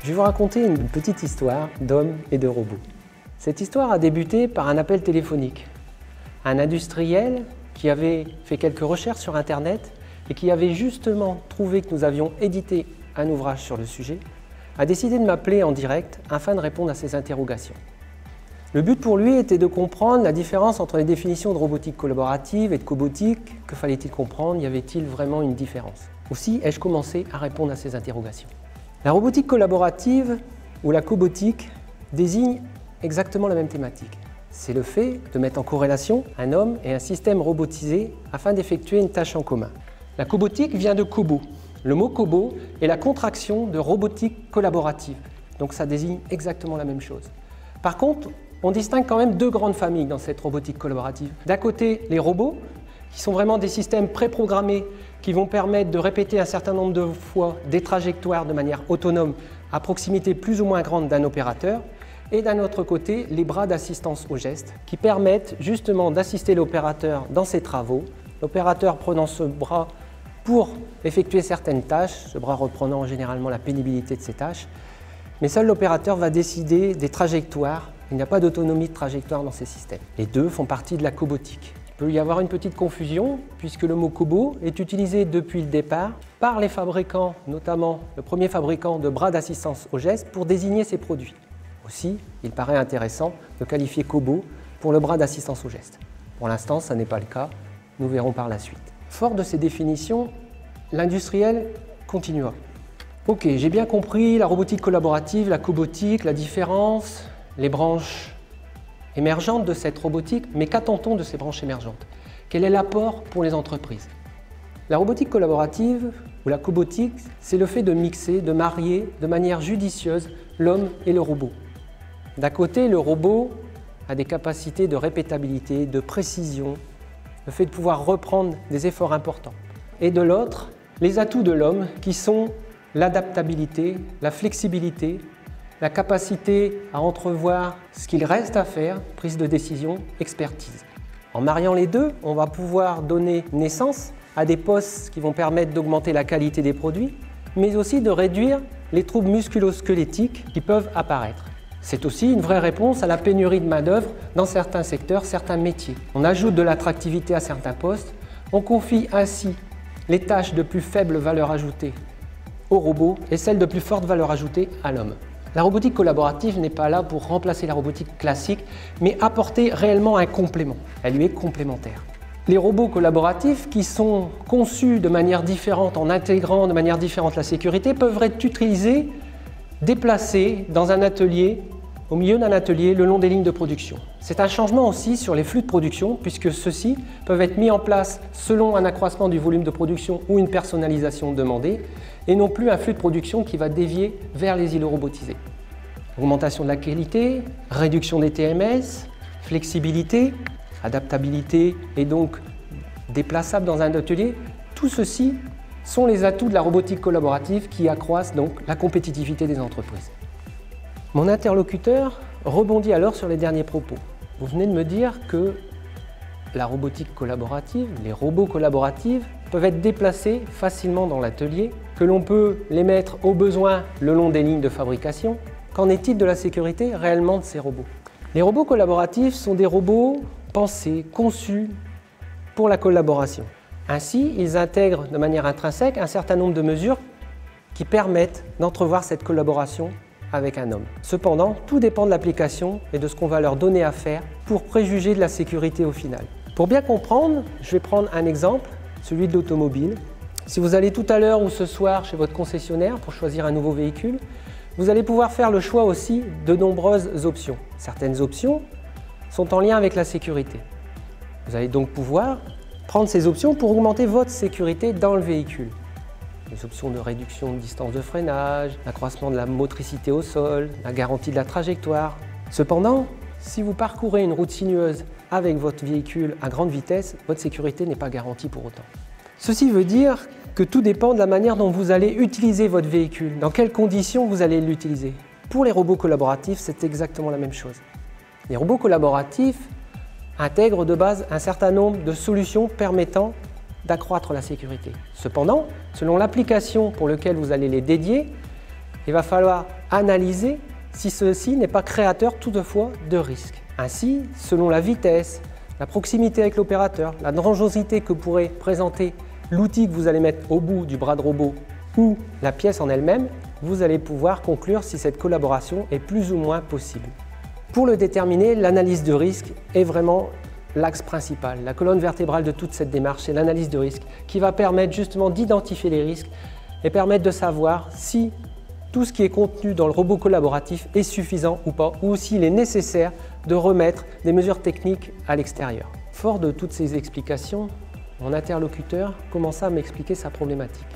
Je vais vous raconter une petite histoire d'hommes et de robots. Cette histoire a débuté par un appel téléphonique. Un industriel qui avait fait quelques recherches sur Internet et qui avait justement trouvé que nous avions édité un ouvrage sur le sujet, a décidé de m'appeler en direct afin de répondre à ses interrogations. Le but pour lui était de comprendre la différence entre les définitions de robotique collaborative et de cobotique. Que fallait-il comprendre? Y avait-il vraiment une différence? Aussi ai-je commencé à répondre à ses interrogations. La robotique collaborative ou la cobotique désigne exactement la même thématique. C'est le fait de mettre en corrélation un homme et un système robotisé afin d'effectuer une tâche en commun. La cobotique vient de cobo. Le mot cobo est la contraction de robotique collaborative. Donc ça désigne exactement la même chose. Par contre, on distingue quand même deux grandes familles dans cette robotique collaborative. D'un côté, les robots, qui sont vraiment des systèmes préprogrammés qui vont permettre de répéter un certain nombre de fois des trajectoires de manière autonome à proximité plus ou moins grande d'un opérateur. Et d'un autre côté, les bras d'assistance au geste qui permettent justement d'assister l'opérateur dans ses travaux, l'opérateur prenant ce bras pour effectuer certaines tâches, ce bras reprenant généralement la pénibilité de ses tâches, mais seul l'opérateur va décider des trajectoires. Il n'y a pas d'autonomie de trajectoire dans ces systèmes. Les deux font partie de la cobotique. Il peut y avoir une petite confusion puisque le mot cobo est utilisé depuis le départ par les fabricants, notamment le premier fabricant de bras d'assistance au geste pour désigner ses produits. Aussi, il paraît intéressant de qualifier cobo pour le bras d'assistance au geste. Pour l'instant, ça n'est pas le cas, nous verrons par la suite. Fort de ces définitions, l'industriel continuera. Ok, j'ai bien compris la robotique collaborative, la cobotique, la différence, les branches émergentes de cette robotique, mais qu'attend-on de ces branches émergentes? Quel est l'apport pour les entreprises? La robotique collaborative ou la cobotique, c'est le fait de mixer, de marier de manière judicieuse l'homme et le robot. D'un côté, le robot a des capacités de répétabilité, de précision, le fait de pouvoir reprendre des efforts importants. Et de l'autre, les atouts de l'homme qui sont l'adaptabilité, la flexibilité, la capacité à entrevoir ce qu'il reste à faire, prise de décision, expertise. En mariant les deux, on va pouvoir donner naissance à des postes qui vont permettre d'augmenter la qualité des produits, mais aussi de réduire les troubles musculo-squelettiques qui peuvent apparaître. C'est aussi une vraie réponse à la pénurie de main-d'œuvre dans certains secteurs, certains métiers. On ajoute de l'attractivité à certains postes, on confie ainsi les tâches de plus faible valeur ajoutée aux robots et celles de plus forte valeur ajoutée à l'homme. La robotique collaborative n'est pas là pour remplacer la robotique classique, mais apporter réellement un complément. Elle lui est complémentaire. Les robots collaboratifs qui sont conçus de manière différente, en intégrant de manière différente la sécurité, peuvent être utilisés, déplacés dans un atelier, au milieu d'un atelier, le long des lignes de production. C'est un changement aussi sur les flux de production, puisque ceux-ci peuvent être mis en place selon un accroissement du volume de production ou une personnalisation demandée, et non plus un flux de production qui va dévier vers les îlots robotisés. Augmentation de la qualité, réduction des TMS, flexibilité, adaptabilité et donc déplaçable dans un atelier, tout ceci sont les atouts de la robotique collaborative qui accroissent donc la compétitivité des entreprises. Mon interlocuteur rebondit alors sur les derniers propos. Vous venez de me dire que la robotique collaborative, les robots collaboratifs peuvent être déplacés facilement dans l'atelier, que l'on peut les mettre au besoin le long des lignes de fabrication. Qu'en est-il de la sécurité réellement de ces robots? Les robots collaboratifs sont des robots pensés, conçus pour la collaboration. Ainsi, ils intègrent de manière intrinsèque un certain nombre de mesures qui permettent d'entrevoir cette collaboration avec un homme. Cependant, tout dépend de l'application et de ce qu'on va leur donner à faire pour préjuger de la sécurité au final. Pour bien comprendre, je vais prendre un exemple, celui de l'automobile. Si vous allez tout à l'heure ou ce soir chez votre concessionnaire pour choisir un nouveau véhicule, vous allez pouvoir faire le choix aussi de nombreuses options. Certaines options sont en lien avec la sécurité. Vous allez donc pouvoir prendre ces options pour augmenter votre sécurité dans le véhicule. Les options de réduction de distance de freinage, l'accroissement de la motricité au sol, la garantie de la trajectoire. Cependant, si vous parcourez une route sinueuse avec votre véhicule à grande vitesse, votre sécurité n'est pas garantie pour autant. Ceci veut dire que tout dépend de la manière dont vous allez utiliser votre véhicule, dans quelles conditions vous allez l'utiliser. Pour les robots collaboratifs, c'est exactement la même chose. Les robots collaboratifs intègrent de base un certain nombre de solutions permettant d'accroître la sécurité. Cependant, selon l'application pour laquelle vous allez les dédier, il va falloir analyser si ceci n'est pas créateur toutefois de risques. Ainsi, selon la vitesse, la proximité avec l'opérateur, la dangerosité que pourrait présenter l'outil que vous allez mettre au bout du bras de robot ou la pièce en elle-même, vous allez pouvoir conclure si cette collaboration est plus ou moins possible. Pour le déterminer, l'analyse de risque est vraiment l'axe principal. La colonne vertébrale de toute cette démarche, c'est l'analyse de risque qui va permettre justement d'identifier les risques et permettre de savoir si tout ce qui est contenu dans le robot collaboratif est suffisant ou pas, ou s'il est nécessaire de remettre des mesures techniques à l'extérieur. Fort de toutes ces explications, mon interlocuteur commença à m'expliquer sa problématique.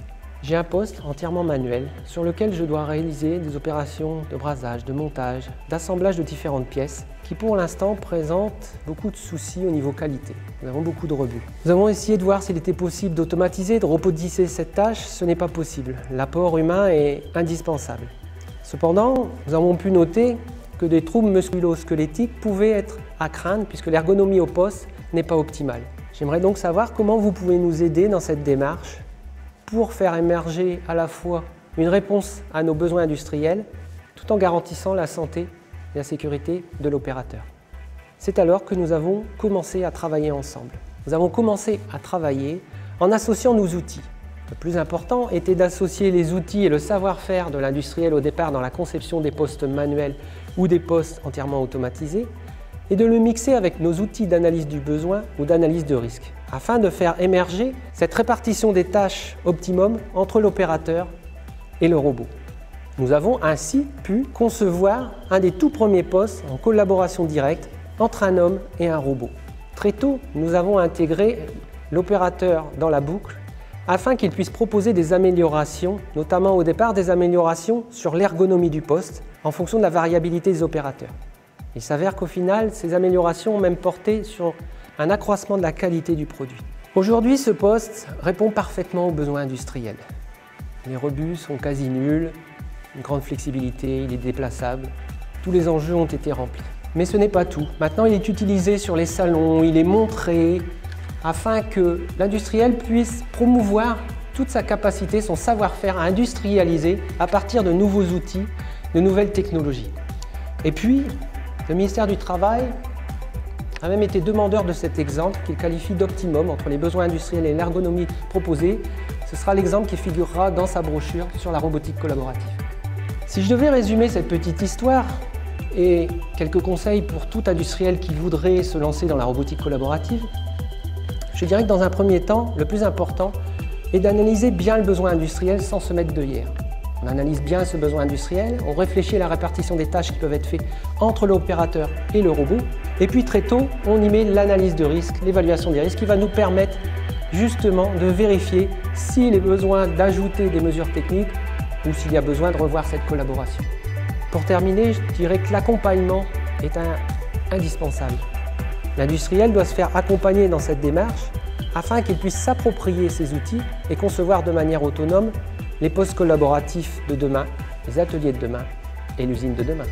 J'ai un poste entièrement manuel sur lequel je dois réaliser des opérations de brasage, de montage, d'assemblage de différentes pièces qui pour l'instant présentent beaucoup de soucis au niveau qualité. Nous avons beaucoup de rebuts. Nous avons essayé de voir s'il était possible d'automatiser, de robotiser cette tâche. Ce n'est pas possible. L'apport humain est indispensable. Cependant, nous avons pu noter que des troubles musculo-squelettiques pouvaient être à craindre puisque l'ergonomie au poste n'est pas optimale. J'aimerais donc savoir comment vous pouvez nous aider dans cette démarche pour faire émerger à la fois une réponse à nos besoins industriels tout en garantissant la santé et la sécurité de l'opérateur. C'est alors que nous avons commencé à travailler ensemble. Nous avons commencé à travailler en associant nos outils. Le plus important était d'associer les outils et le savoir-faire de l'industriel au départ dans la conception des postes manuels ou des postes entièrement automatisés et de le mixer avec nos outils d'analyse du besoin ou d'analyse de risque, afin de faire émerger cette répartition des tâches optimum entre l'opérateur et le robot. Nous avons ainsi pu concevoir un des tout premiers postes en collaboration directe entre un homme et un robot. Très tôt, nous avons intégré l'opérateur dans la boucle afin qu'il puisse proposer des améliorations, notamment au départ des améliorations sur l'ergonomie du poste en fonction de la variabilité des opérateurs. Il s'avère qu'au final, ces améliorations ont même porté sur un accroissement de la qualité du produit. Aujourd'hui, ce poste répond parfaitement aux besoins industriels. Les rebuts sont quasi nuls, une grande flexibilité, il est déplaçable. Tous les enjeux ont été remplis. Mais ce n'est pas tout. Maintenant, il est utilisé sur les salons, il est montré afin que l'industriel puisse promouvoir toute sa capacité, son savoir-faire à industrialiser à partir de nouveaux outils, de nouvelles technologies. Et puis, le ministère du Travail a même été demandeur de cet exemple qu'il qualifie d'optimum entre les besoins industriels et l'ergonomie proposée. Ce sera l'exemple qui figurera dans sa brochure sur la robotique collaborative. Si je devais résumer cette petite histoire et quelques conseils pour tout industriel qui voudrait se lancer dans la robotique collaborative, je dirais que dans un premier temps, le plus important est d'analyser bien le besoin industriel sans se mettre d'œillères. On analyse bien ce besoin industriel, on réfléchit à la répartition des tâches qui peuvent être faites entre l'opérateur et le robot. Et puis très tôt, on y met l'analyse de risque, l'évaluation des risques qui va nous permettre justement de vérifier s'il est besoin d'ajouter des mesures techniques ou s'il y a besoin de revoir cette collaboration. Pour terminer, je dirais que l'accompagnement est indispensable. L'industriel doit se faire accompagner dans cette démarche afin qu'il puisse s'approprier ces outils et concevoir de manière autonome les postes collaboratifs de demain, les ateliers de demain et l'usine de demain.